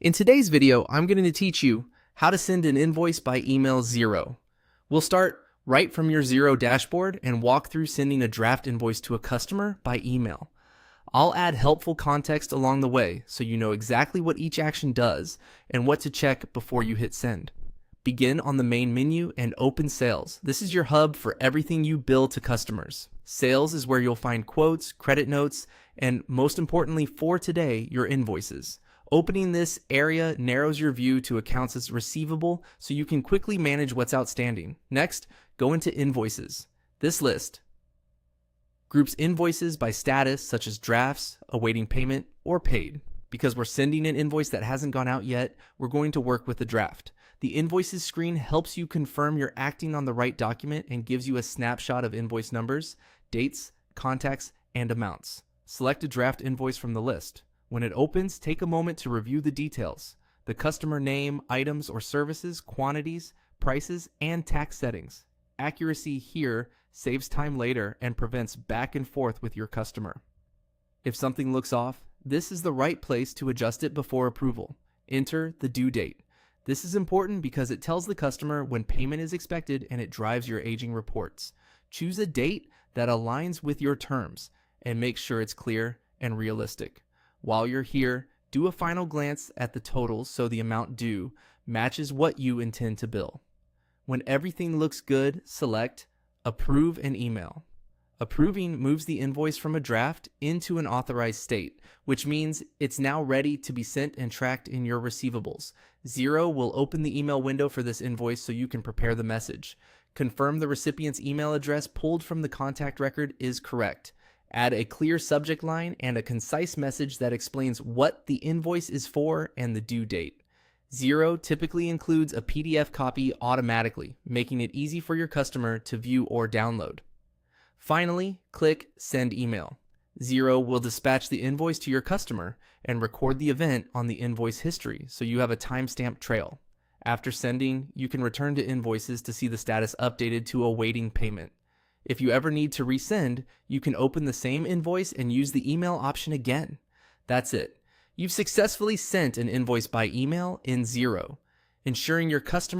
In today's video, I'm going to teach you how to send an invoice by email Xero. We'll start right from your Xero dashboard and walk through sending a draft invoice to a customer by email. I'll add helpful context along the way so you know exactly what each action does and what to check before you hit send. Begin on the main menu and open Sales. This is your hub for everything you bill to customers. Sales is where you'll find quotes, credit notes, and most importantly for today, your invoices. Opening this area narrows your view to accounts as receivable so you can quickly manage what's outstanding. Next, go into Invoices. This list groups invoices by status such as drafts, awaiting payment, or paid. Because we're sending an invoice that hasn't gone out yet, we're going to work with the draft. The Invoices screen helps you confirm you're acting on the right document and gives you a snapshot of invoice numbers, dates, contacts, and amounts. Select a draft invoice from the list. When it opens, take a moment to review the details: the customer name, items or services, quantities, prices, and tax settings. Accuracy here saves time later and prevents back and forth with your customer. If something looks off, this is the right place to adjust it before approval. Enter the due date. This is important because it tells the customer when payment is expected and it drives your aging reports. Choose a date that aligns with your terms and make sure it's clear and realistic. While you're here, do a final glance at the totals so the amount due matches what you intend to bill. When everything looks good, select Approve and Email. Approving moves the invoice from a draft into an authorized state, which means it's now ready to be sent and tracked in your receivables. Xero will open the email window for this invoice so you can prepare the message. Confirm the recipient's email address pulled from the contact record is correct. Add a clear subject line and a concise message that explains what the invoice is for and the due date. Xero typically includes a PDF copy automatically, making it easy for your customer to view or download. Finally, click Send Email. Xero will dispatch the invoice to your customer and record the event on the invoice history so you have a timestamp trail. After sending, you can return to Invoices to see the status updated to awaiting payment. If you ever need to resend, you can open the same invoice and use the email option again. That's it. You've successfully sent an invoice by email in Xero, ensuring your customer